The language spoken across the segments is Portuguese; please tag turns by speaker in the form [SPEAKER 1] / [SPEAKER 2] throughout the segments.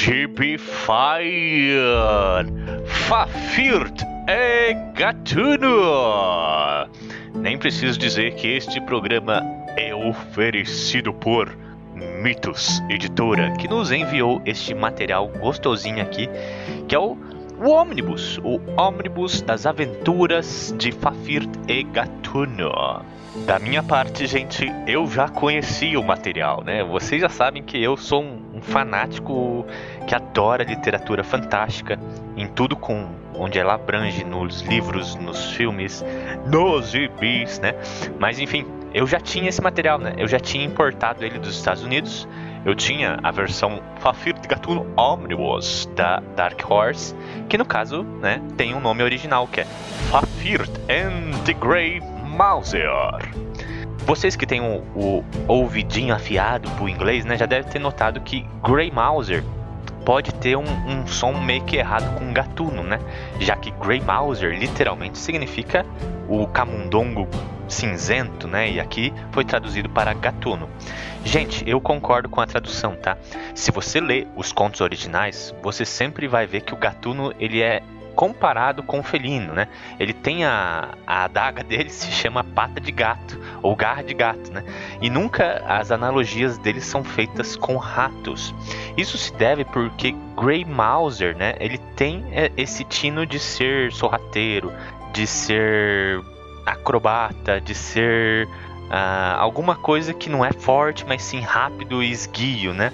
[SPEAKER 1] Gibify Fafirt é Gatuno. Nem preciso dizer que este programa é oferecido por Mitos Editora, que nos enviou este material gostosinho aqui, que é o Ônibus das Aventuras de Fafirt e Gatuno. Da minha parte, gente, eu já conhecia o material, né? Vocês já sabem que eu sou um fanático que adora literatura fantástica, em tudo onde ela abrange, nos livros, nos filmes, nos gibis, né? Mas enfim, eu já tinha esse material, né? Eu já tinha importado ele dos Estados Unidos. Eu tinha a versão Fafirt Gatuno Omnibus da Dark Horse, que no caso, né, tem um nome original, que é Fafirt and the Grey Mouser. Vocês que têm o ouvidinho afiado pro inglês, né, já devem ter notado que Grey Mouser pode ter um som meio que errado com gatuno, né? Já que Grey Mouser literalmente significa o camundongo cinzento, né? E aqui foi traduzido para gatuno. Gente, eu concordo com a tradução, tá? Se você lê os contos originais, você sempre vai ver que o gatuno, ele é comparado com o felino, né? Ele tem a adaga dele se chama pata de gato ou garra de gato, né? E nunca as analogias dele são feitas com ratos. Isso se deve porque Grey Mouser, né? Ele tem esse tino de ser sorrateiro, de ser acrobata, de ser alguma coisa que não é forte, mas sim rápido e esguio, né?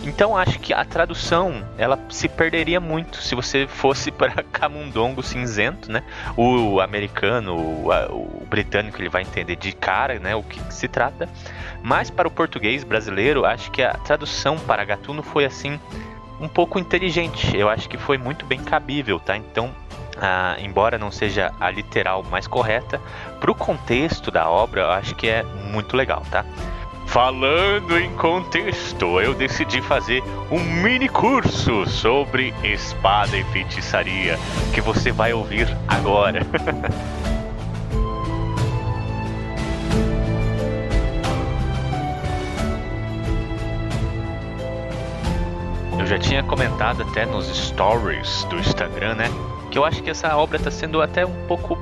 [SPEAKER 1] Então acho que a tradução ela se perderia muito se você fosse para camundongo cinzento, né? O americano, o britânico, ele vai entender de cara, né, o que se trata. Mas para o português brasileiro, acho que a tradução para gatuno foi assim um pouco inteligente. Eu acho que foi muito bem cabível, tá? Então, embora não seja a literal mais correta, pro contexto da obra, eu acho que é muito legal, tá? Falando em contexto, eu decidi fazer um mini curso sobre espada e feitiçaria, que você vai ouvir agora. Eu já tinha comentado até nos stories do Instagram, né? Que eu acho que essa obra está sendo até um pouco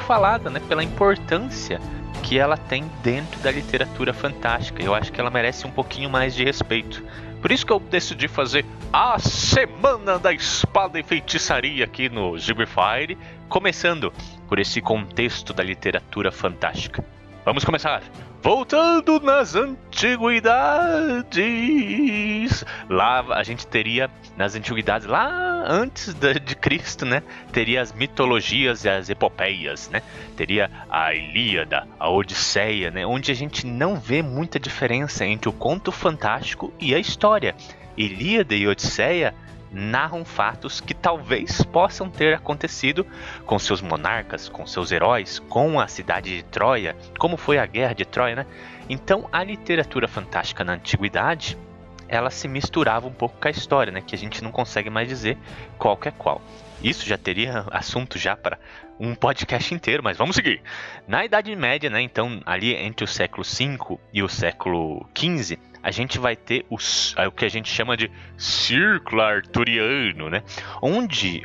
[SPEAKER 1] falada, né? Pela importância que ela tem dentro da literatura fantástica. Eu acho que ela merece um pouquinho mais de respeito. Por isso que eu decidi fazer a Semana da Espada e Feitiçaria aqui no Gibify, começando por esse contexto da literatura fantástica. Vamos começar! Voltando nas antiguidades, lá a gente teria, nas antiguidades, lá antes de Cristo, né, teria as mitologias e as epopeias, né, teria a Ilíada, a Odisseia, né, onde a gente não vê muita diferença entre o conto fantástico e a história. Ilíada e Odisseia narram fatos que talvez possam ter acontecido com seus monarcas, com seus heróis, com a cidade de Troia, como foi a guerra de Troia, né? Então a literatura fantástica na antiguidade, ela se misturava um pouco com a história, né? Que a gente não consegue mais dizer qual que é qual. Isso já teria assunto já para um podcast inteiro, mas vamos seguir. Na Idade Média, né? Então ali entre o século V e o século XV, a gente vai ter o que a gente chama de círculo arturiano, né? Onde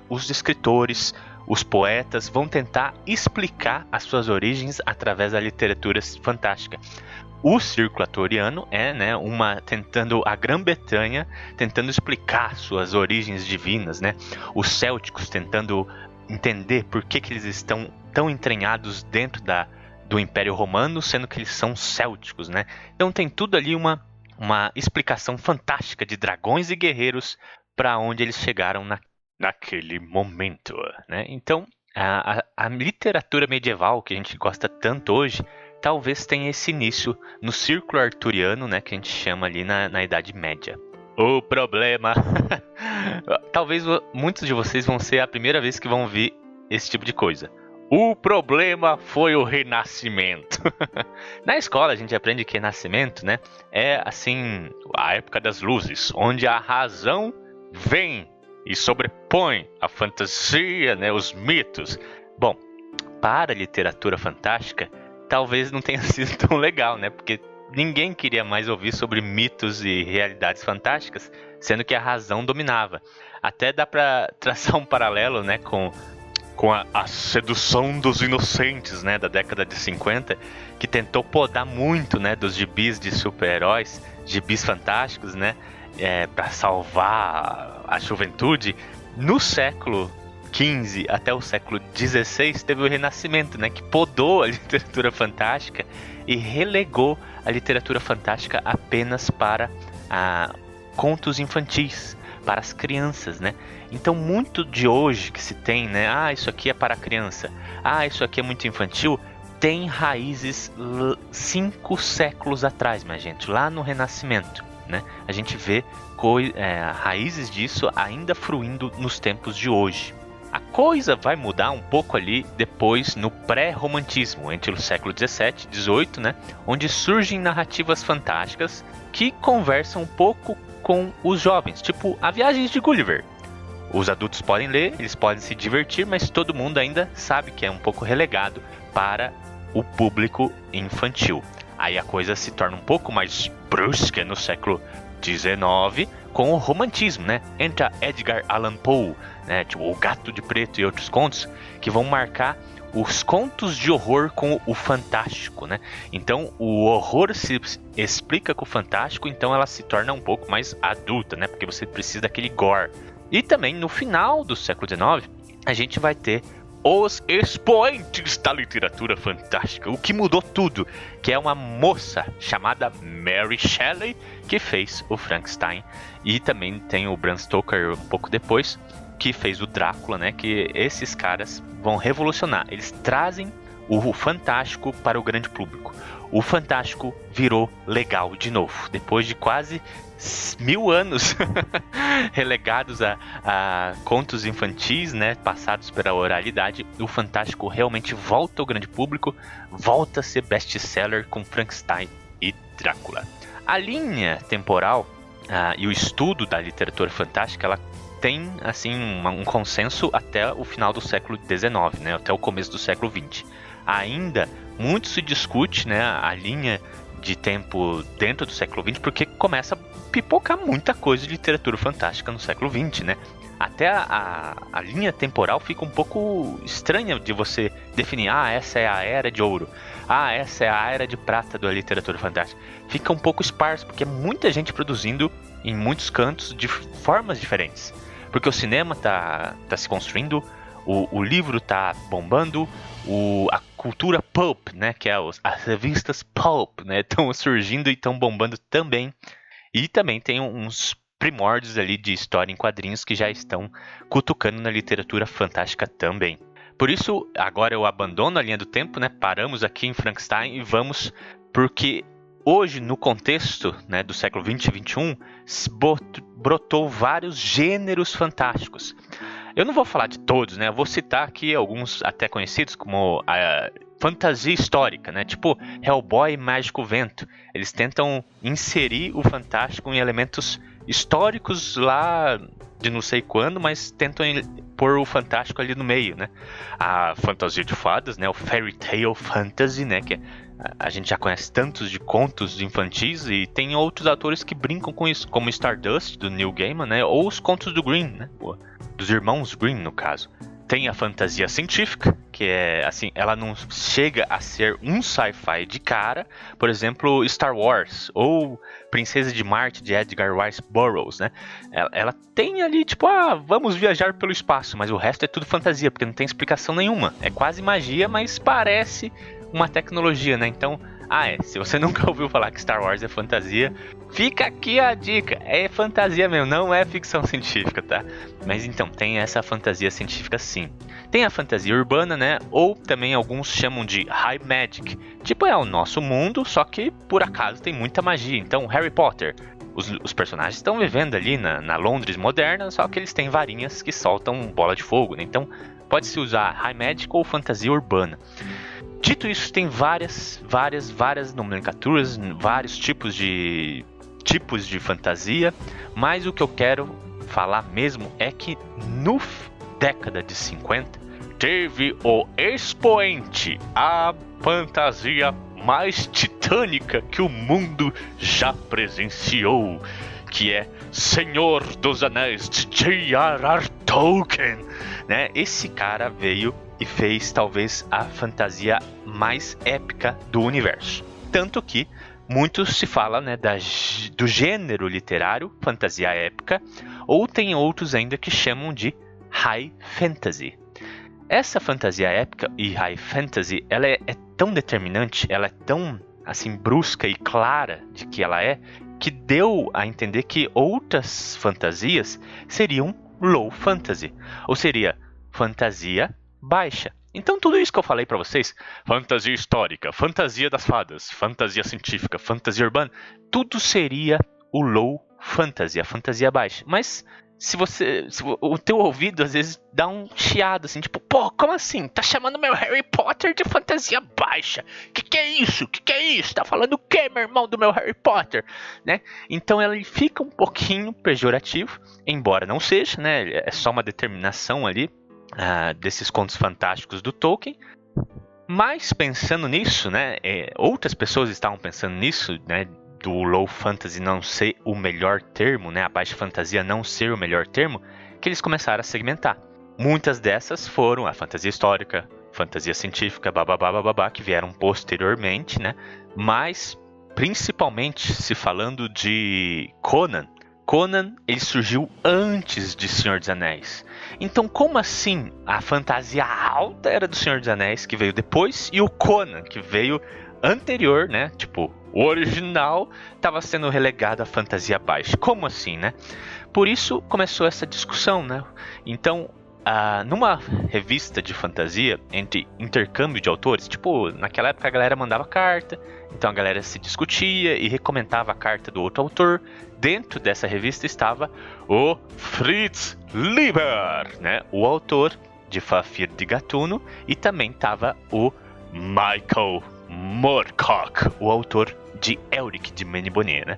[SPEAKER 1] os escritores, os poetas vão tentar explicar as suas origens através da literatura fantástica. O círculo arturiano é, né, a Grã-Bretanha tentando explicar suas origens divinas, né? Os célticos tentando entender por que eles estão tão entranhados dentro do Império Romano, sendo que eles são célticos, né? Então tem tudo ali uma explicação fantástica de dragões e guerreiros para onde eles chegaram naquele momento, né? Então a literatura medieval que a gente gosta tanto hoje talvez tenha esse início no círculo arturiano, né, que a gente chama ali na Idade Média. O problema... Talvez muitos de vocês vão ser a primeira vez que vão ver esse tipo de coisa. O problema foi o Renascimento. Na escola a gente aprende que Renascimento, né, é assim a época das luzes, onde a razão vem e sobrepõe a fantasia, né, os mitos. Bom, para a literatura fantástica, talvez não tenha sido tão legal, né, porque ninguém queria mais ouvir sobre mitos e realidades fantásticas, sendo que a razão dominava. Até dá pra traçar um paralelo, né, com a sedução dos inocentes, né, da década de 50, que tentou podar muito, né, dos gibis de super-heróis, gibis fantásticos, né, para salvar a juventude. No século XV até o século XVI teve o Renascimento, né, que podou a literatura fantástica e relegou a literatura fantástica apenas para contos infantis, para as crianças, né? Então muito de hoje que se tem, né? Isso aqui é para criança. Isso aqui é muito infantil. Tem raízes 5 séculos atrás, minha gente, lá no Renascimento, né? A gente vê raízes disso ainda fruindo nos tempos de hoje. A coisa vai mudar um pouco ali depois no pré-romantismo, entre o século XVII e XVIII, né? Onde surgem narrativas fantásticas que conversam um pouco com os jovens, tipo a Viagens de Gulliver. Os adultos podem ler, eles podem se divertir, mas todo mundo ainda sabe que é um pouco relegado para o público infantil. Aí a coisa se torna um pouco mais brusca no século XIX com o romantismo, né? Entra Edgar Allan Poe, né? Tipo O Gato de Preto e outros contos que vão marcar os contos de horror com o fantástico, né? Então o horror se explica com o fantástico, então ela se torna um pouco mais adulta, né? Porque você precisa daquele gore. E também no final do século XIX a gente vai ter os expoentes da literatura fantástica, o que mudou tudo, que é uma moça chamada Mary Shelley que fez o Frankenstein, e também tem o Bram Stoker um pouco depois, que fez o Drácula, né? Que esses caras vão revolucionar. Eles trazem o fantástico para o grande público. O fantástico virou legal de novo, depois de quase 1000 anos relegados a contos infantis, né, passados pela oralidade. O fantástico realmente volta ao grande público, volta a ser best-seller com Frankenstein e Drácula. A linha temporal e o estudo da literatura fantástica, ela tem assim um consenso até o final do século XIX, né, até o começo do século XX. Ainda muito se discute, né, a linha de tempo dentro do século XX, porque começa a pipocar muita coisa de literatura fantástica no século XX, né? Até a linha temporal fica um pouco estranha de você definir, essa é a era de ouro, essa é a era de prata da literatura fantástica. Fica um pouco esparso, porque é muita gente produzindo em muitos cantos de formas diferentes. Porque o cinema tá se construindo, o livro tá bombando, a cultura pulp, né, que é as revistas pulp, né, estão surgindo e estão bombando também. E também tem uns primórdios ali de história em quadrinhos que já estão cutucando na literatura fantástica também. Por isso, agora eu abandono a linha do tempo, né, paramos aqui em Frankenstein e vamos, porque hoje, no contexto, né, do século XX e XXI, brotou vários gêneros fantásticos. Eu não vou falar de todos, né? Eu vou citar aqui alguns até conhecidos como a fantasia histórica, né? Tipo Hellboy e Mágico Vento. Eles tentam inserir o fantástico em elementos históricos lá de não sei quando, mas tentam pôr o fantástico ali no meio, né? A fantasia de fadas, né? O Fairy Tale Fantasy, né? Que a gente já conhece tantos de contos infantis, e tem outros autores que brincam com isso, como Stardust, do Neil Gaiman, né? Ou os contos do Grimm, né? Dos irmãos Grimm, no caso. Tem a fantasia científica, que é assim, ela não chega a ser um sci-fi de cara, por exemplo, Star Wars ou Princesa de Marte, de Edgar Rice Burroughs, né? Ela tem ali, tipo, vamos viajar pelo espaço, mas o resto é tudo fantasia, porque não tem explicação nenhuma. É quase magia, mas parece uma tecnologia, né? Então, se você nunca ouviu falar que Star Wars é fantasia, fica aqui a dica, é fantasia mesmo, não é ficção científica, tá? Mas então, tem essa fantasia científica sim. Tem a fantasia urbana, né? Ou também alguns chamam de High Magic. Tipo, é o nosso mundo, só que por acaso tem muita magia. Então, Harry Potter, os personagens estão vivendo ali na Londres moderna, só que eles têm varinhas que soltam bola de fogo, né? Então, pode-se usar High Magic ou fantasia urbana. Dito isso, tem várias nomenclaturas, vários tipos de fantasia, mas o que eu quero falar mesmo é que no década de 50 teve o expoente, a fantasia mais titânica que o mundo já presenciou, que é Senhor dos Anéis de J.R.R. Tolkien, né? Esse cara veio e fez talvez a fantasia mais épica do universo. Tanto que muito se fala, né, do gênero literário, fantasia épica, ou tem outros ainda que chamam de High Fantasy. Essa fantasia épica e High Fantasy, ela é tão determinante, ela é tão assim brusca e clara de que ela é, que deu a entender que outras fantasias seriam Low Fantasy, ou seria fantasia baixa. Então tudo isso que eu falei para vocês, fantasia histórica, fantasia das fadas, fantasia científica, fantasia urbana, tudo seria o Low Fantasy, a fantasia baixa. Mas o teu ouvido às vezes dá um chiado assim, tipo, pô, como assim? Tá chamando meu Harry Potter de fantasia baixa? Que é isso? Que é isso? Tá falando o quê, meu irmão, do meu Harry Potter? Né? Então ele fica um pouquinho pejorativo, embora não seja, né? É só uma determinação ali desses contos fantásticos do Tolkien. Mas pensando nisso, né? Outras pessoas estavam pensando nisso, né? Do low fantasy não ser o melhor termo, né? A baixa fantasia não ser o melhor termo, que eles começaram a segmentar. Muitas dessas foram a fantasia histórica, fantasia científica, bababá, que vieram posteriormente, né? Mas, principalmente, se falando de Conan, ele surgiu antes de Senhor dos Anéis. Então, como assim a fantasia alta era do Senhor dos Anéis, que veio depois, e o Conan, que veio anterior, né? Tipo, o original estava sendo relegado à fantasia baixa. Como assim, né? Por isso começou essa discussão, né? Então, numa revista de fantasia, entre intercâmbio de autores, tipo, naquela época a galera mandava carta, então a galera se discutia e recomendava a carta do outro autor. Dentro dessa revista estava o Fritz Leiber, né? O autor de Fafnir de Gatuno, e também estava o Michael Moorcock, o autor de Elric de Menibonnet, né?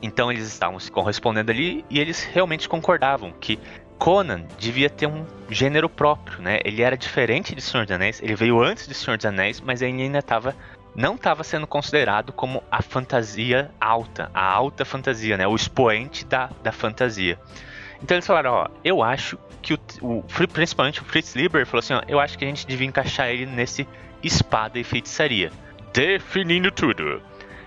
[SPEAKER 1] Então eles estavam se correspondendo ali e eles realmente concordavam que Conan devia ter um gênero próprio, né? Ele era diferente de Senhor dos Anéis, ele veio antes de Senhor dos Anéis, mas ele ainda não estava sendo considerado como a fantasia alta, a alta fantasia, né? O expoente da fantasia. Então eles falaram, ó, eu acho que principalmente o Fritz Leiber falou assim, ó, eu acho que a gente devia encaixar ele nesse espada e feitiçaria, definindo tudo.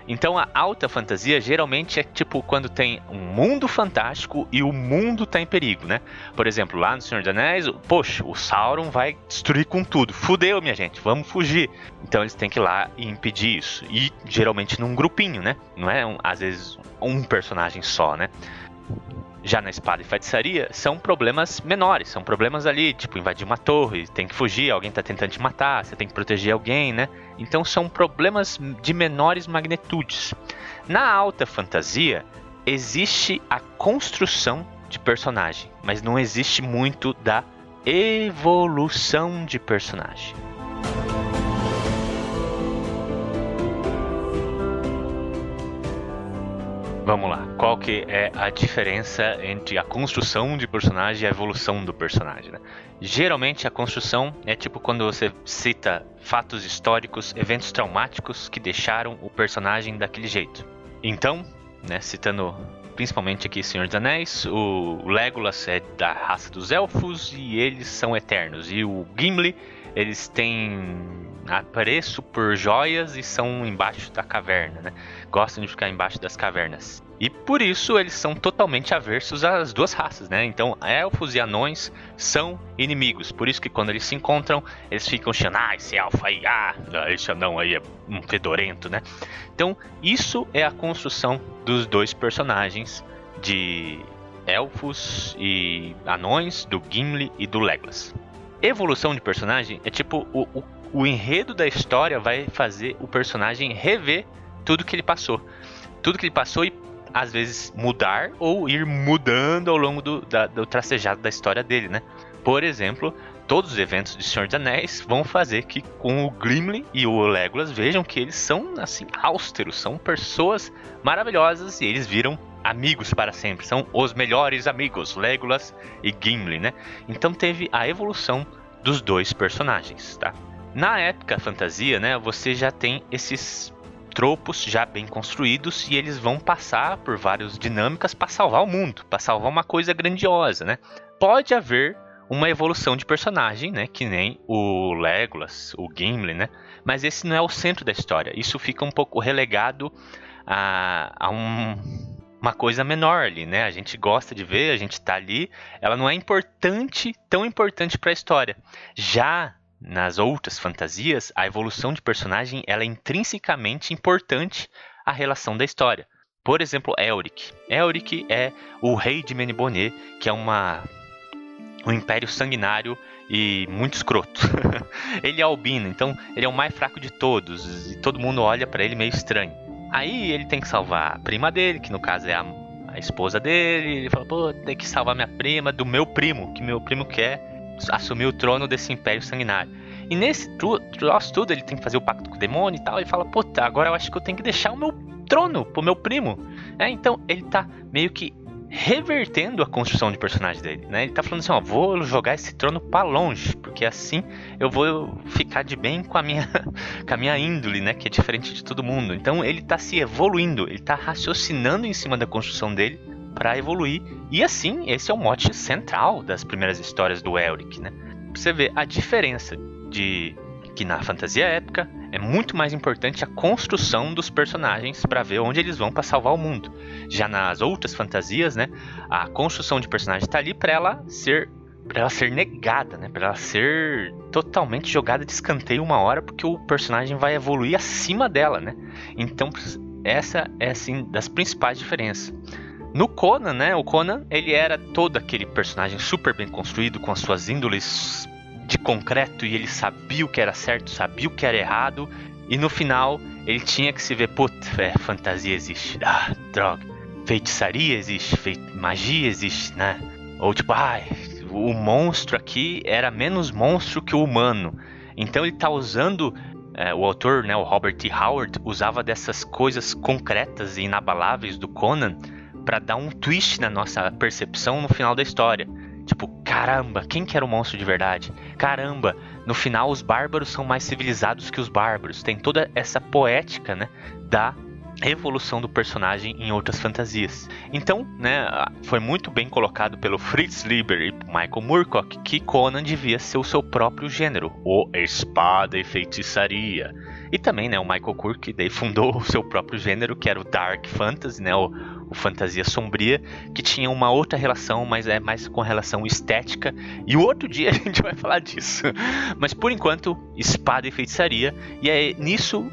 [SPEAKER 1] Então a alta fantasia geralmente é tipo quando tem um mundo fantástico e o mundo tá em perigo, né? Por exemplo, lá no Senhor dos Anéis, poxa, o Sauron vai destruir com tudo. Fudeu, minha gente, vamos fugir. Então eles têm que ir lá e impedir isso. E geralmente num grupinho, né? Não é às vezes um personagem só, né? Já na espada e feitiçaria, são problemas menores, são problemas ali, tipo invadir uma torre, tem que fugir, alguém tá tentando te matar, você tem que proteger alguém, né? Então são problemas de menores magnitudes. Na alta fantasia, existe a construção de personagem, mas não existe muito da evolução de personagem. Vamos lá, qual que é a diferença entre a construção de personagem e a evolução do personagem, né? Geralmente a construção é tipo quando você cita fatos históricos, eventos traumáticos que deixaram o personagem daquele jeito. Então, né, citando principalmente aqui Senhor dos Anéis, o Legolas é da raça dos elfos e eles são eternos. E o Gimli, eles têm apreço por joias e são embaixo da caverna, né? Gostam de ficar embaixo das cavernas. E por isso eles são totalmente aversos às duas raças, né? Então elfos e anões são inimigos. Por isso que quando eles se encontram, eles ficam chamando, esse elfo aí, esse anão aí é um fedorento, né? Então isso é a construção dos dois personagens de elfos e anões, do Gimli e do Legolas. Evolução de personagem é tipo o enredo da história vai fazer o personagem rever tudo que ele passou. Tudo que ele passou e às vezes mudar ou ir mudando ao longo do tracejado da história dele, né? Por exemplo, todos os eventos de Senhor dos Anéis vão fazer que com o Gimli e o Legolas vejam que eles são assim austeros, são pessoas maravilhosas e eles viram amigos para sempre, são os melhores amigos, Legolas e Gimli, né? Então teve a evolução dos dois personagens, tá? Na épica fantasia, né, você já tem esses tropos já bem construídos e eles vão passar por várias dinâmicas para salvar o mundo, para salvar uma coisa grandiosa, né? Pode haver uma evolução de personagem, né, que nem o Legolas, o Gimli, né? Mas esse não é o centro da história. Isso fica um pouco relegado a uma coisa menor ali, né? A gente gosta de ver, a gente tá ali. Ela não é importante, tão importante para a história. Já nas outras fantasias, a evolução de personagem ela é intrinsecamente importante à relação da história. Por exemplo, Elric. Elric é o rei de Menibonê, que é um império sanguinário e muito escroto. Ele é albino, então ele é o mais fraco de todos e todo mundo olha para ele meio estranho. Aí ele tem que salvar a prima dele, que no caso é a esposa dele. Ele fala, pô, tem que salvar minha prima do meu primo, que meu primo quer assumir o trono desse império sanguinário. E nesse troço tudo ele tem que fazer o pacto com o demônio e tal. E fala, puta, agora eu acho que eu tenho que deixar o meu trono pro meu primo. Então ele tá meio que revertendo a construção de personagem dele, né? Ele tá falando assim, ó, vou jogar esse trono pra longe, porque assim eu vou ficar de bem com a minha índole, né? Que é diferente de todo mundo. Então ele tá se evoluindo, ele tá raciocinando em cima da construção dele para evoluir. E assim, esse é o mote central das primeiras histórias do Elric, né? Pra você ver a diferença de que na fantasia épica é muito mais importante a construção dos personagens para ver onde eles vão para salvar o mundo. Já nas outras fantasias, né, a construção de personagem está ali para ela ser negada, né, para ela ser totalmente jogada de escanteio uma hora, porque o personagem vai evoluir acima dela, né? Então essa é assim das principais diferenças. No Conan, né, o Conan ele era todo aquele personagem super bem construído com as suas índoles de concreto e ele sabia o que era certo, sabia o que era errado e no final ele tinha que se ver, fantasia existe, droga, feitiçaria existe, magia existe, né? Ou tipo, o monstro aqui era menos monstro que o humano. Então ele tá usando, o autor, né, o Robert T. Howard, usava dessas coisas concretas e inabaláveis do Conan para dar um twist na nossa percepção no final da história. Tipo, caramba, quem que era o monstro de verdade? Caramba, no final os bárbaros são mais civilizados que os bárbaros. Tem toda essa poética, né, da evolução do personagem em outras fantasias. Então, né, foi muito bem colocado pelo Fritz Leiber e Michael Moorcock que Conan devia ser o seu próprio gênero, o espada e feitiçaria. E também, né, o Michael Kirk daí fundou o seu próprio gênero, que era o Dark Fantasy, né, o fantasia sombria, que tinha uma outra relação, mas é mais com relação estética. E o outro dia a gente vai falar disso. Mas por enquanto, espada e feitiçaria. E é nisso,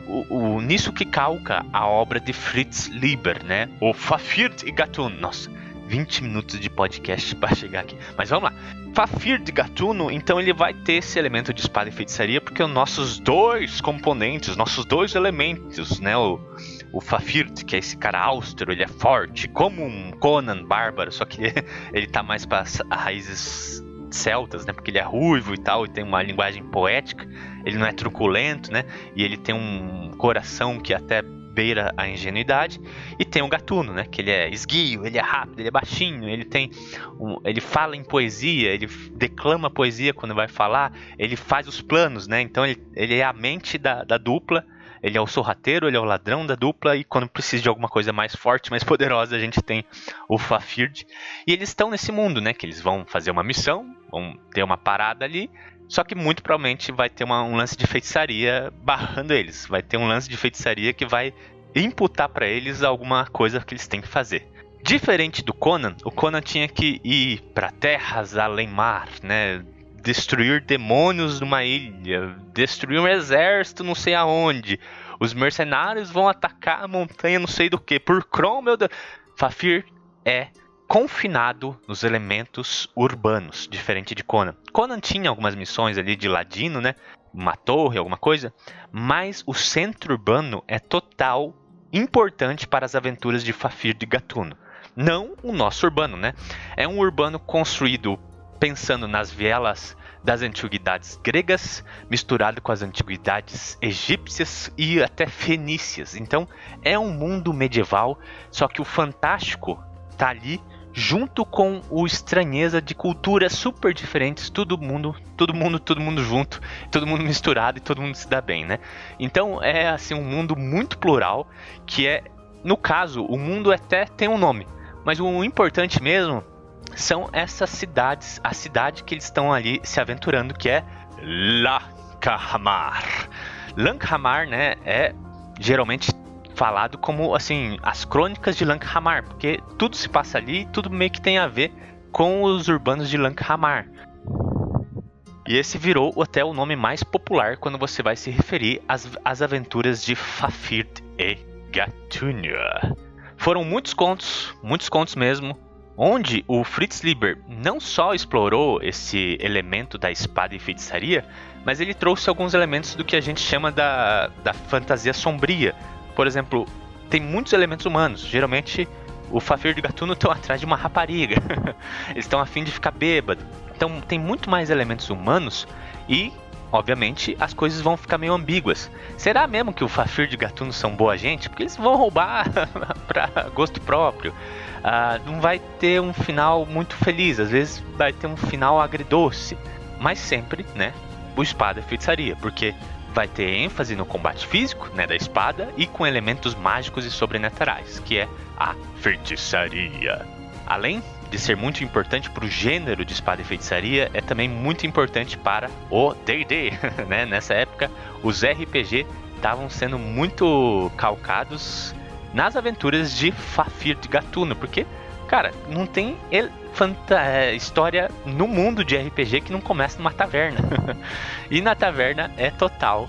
[SPEAKER 1] nisso que calca a obra de Fritz Leiber, né? O Fafhrd e Gatuno. Nossa, 20 minutos de podcast para chegar aqui. Mas vamos lá. Fafhrd e Gatuno, então ele vai ter esse elemento de espada e feitiçaria, porque os nossos dois componentes, nossos dois elementos, né? O Fafhrd, que é esse cara austero, ele é forte, como um Conan bárbaro, só que ele tá mais para raízes celtas, né? Porque ele é ruivo e tal, e tem uma linguagem poética, ele não é truculento, né? E ele tem um coração que até beira a ingenuidade. E tem o Gatuno, né? Que ele é esguio, ele é rápido, ele é baixinho, ele fala em poesia, ele declama poesia quando vai falar, ele faz os planos, né? Então ele é a mente da dupla. Ele é o sorrateiro, ele é o ladrão da dupla, e quando precisa de alguma coisa mais forte, mais poderosa, a gente tem o Fafhrd. E eles estão nesse mundo, né? Que eles vão fazer uma missão, vão ter uma parada ali, só que muito provavelmente vai ter um lance de feitiçaria barrando eles. Vai ter um lance de feitiçaria que vai imputar para eles alguma coisa que eles têm que fazer. Diferente do Conan, o Conan tinha que ir para terras além mar, né? Destruir demônios numa ilha, destruir um exército não sei aonde, os mercenários vão atacar a montanha não sei do que, por Kron, meu Deus. Fafhrd é confinado nos elementos urbanos, diferente de Conan. Conan tinha algumas missões ali de ladino, né, uma torre, alguma coisa, mas o centro urbano é total importante para as aventuras de Fafhrd e Gatuno. Não o nosso urbano, né? É um urbano construído pensando nas vielas das antiguidades gregas, misturado com as antiguidades egípcias e até fenícias. Então, é um mundo medieval, só que o fantástico está ali junto com o estranheza de culturas super diferentes, todo mundo junto, todo mundo misturado e todo mundo se dá bem, né? Então é assim um mundo muito plural, que é, no caso, o mundo até tem um nome, mas o importante mesmo são essas cidades, a cidade que eles estão ali se aventurando, que é Lankhmar. Lankhmar, né, é geralmente falado como, assim, as crônicas de Lankhmar, porque tudo se passa ali e tudo meio que tem a ver com os urbanos de Lankhmar. E esse virou até o nome mais popular quando você vai se referir às aventuras de Fafhrd e Gatunna. Foram muitos contos mesmo, onde o Fritz Leiber não só explorou esse elemento da espada e feitiçaria, mas ele trouxe alguns elementos do que a gente chama da fantasia sombria. Por exemplo, tem muitos elementos humanos. Geralmente, o Fafhrd e Gatunna estão atrás de uma rapariga. Eles estão a fim de ficar bêbado. Então, tem muito mais elementos humanos e, obviamente, as coisas vão ficar meio ambíguas. Será mesmo que o Fafhrd e Gatunna são boa gente? Porque eles vão roubar para gosto próprio. Não vai ter um final muito feliz. Às vezes, vai ter um final agridoce. Mas sempre, né? O espada e feitiçaria. Porque vai ter ênfase no combate físico, né, da espada, e com elementos mágicos e sobrenaturais, que é a feitiçaria. Além de ser muito importante para o gênero de espada e feitiçaria, é também muito importante para o D&D. Né? Nessa época, os RPG estavam sendo muito calcados nas aventuras de Fafhrd e Gatunna, porque, cara, não tem história no mundo de RPG que não começa numa taverna. E na taverna é total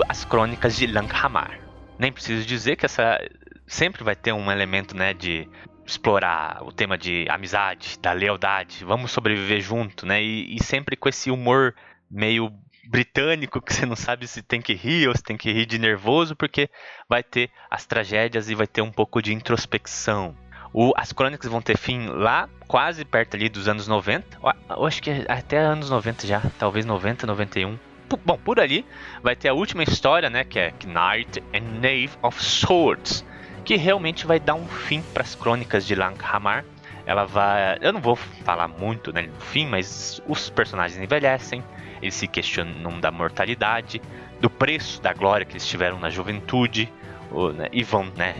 [SPEAKER 1] as crônicas de Lankhmar. Nem preciso dizer que essa sempre vai ter um elemento, né, de explorar o tema de amizade, da lealdade, vamos sobreviver junto, né? E sempre com esse humor meio britânico, que você não sabe se tem que rir ou se tem que rir de nervoso, porque vai ter as tragédias e vai ter um pouco de introspecção. As crônicas vão ter fim lá, quase perto ali dos anos 90. Eu acho que até anos 90 já, talvez 90, 91. Bom, por ali vai ter a última história, né, que é Knight and Knave of Swords, que realmente vai dar um fim para as crônicas de Lankhmar. Ela vai... Eu não vou falar muito, né, do fim, mas os personagens envelhecem, eles se questionam da mortalidade, do preço da glória que eles tiveram na juventude, né, e vão, né,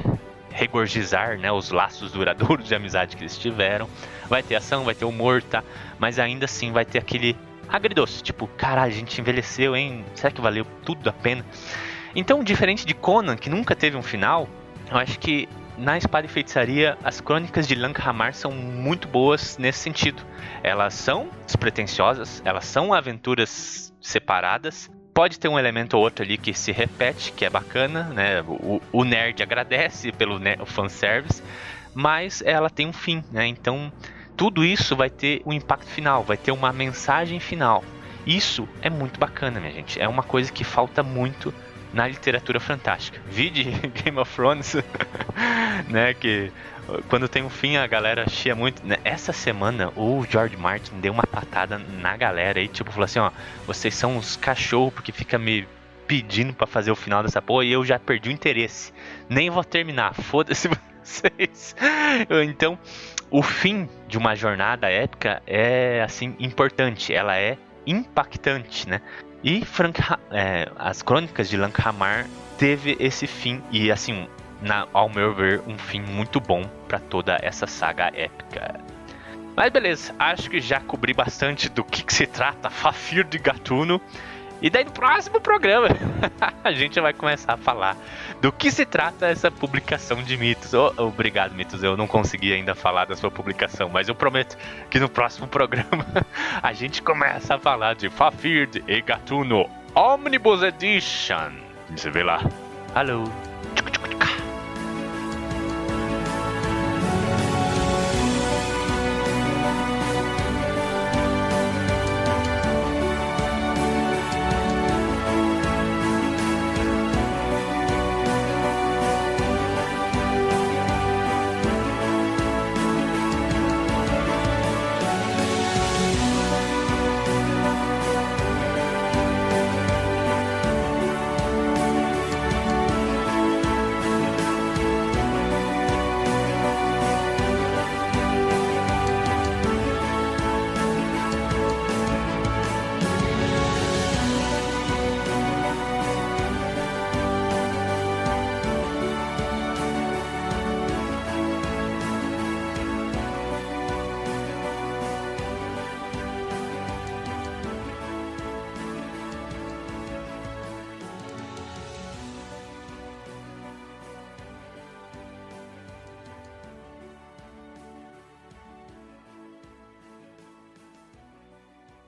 [SPEAKER 1] regurgizar, né, os laços duradouros de amizade que eles tiveram. Vai ter ação, vai ter humor, tá? Mas ainda assim vai ter aquele agridoce, tipo, caralho, a gente envelheceu, hein? Será que valeu tudo a pena? Então, diferente de Conan, que nunca teve um final, eu acho que na Espada e Feitiçaria, as crônicas de Lankhmar são muito boas nesse sentido. Elas são despretensiosas, elas são aventuras separadas. Pode ter um elemento ou outro ali que se repete, que é bacana, né? O nerd agradece pelo fanservice, mas ela tem um fim, né? Então, tudo isso vai ter um impacto final, vai ter uma mensagem final. Isso é muito bacana, minha gente. É uma coisa que falta muito na literatura fantástica. Vide Game of Thrones, né? Que quando tem um fim a galera chia muito, né? Essa semana o George Martin deu uma patada na galera e tipo falou assim, ó, vocês são uns cachorros porque fica me pedindo pra fazer o final dessa porra e eu já perdi o interesse, nem vou terminar, foda-se vocês. Então o fim de uma jornada épica é assim importante, ela é impactante, né? E as crônicas de Lankhmar teve esse fim e assim, ao meu ver, um fim muito bom para toda essa saga épica. Mas beleza, acho que já cobri bastante do que se trata Fafhrd e Gatunna. E daí no próximo programa a gente vai começar a falar do que se trata essa publicação de Mitos. Obrigado, Mitos, eu não consegui ainda falar da sua publicação, mas eu prometo que no próximo programa a gente começa a falar de Fafhrd e Gatunna Omnibus Edition. Você vê lá. Alô.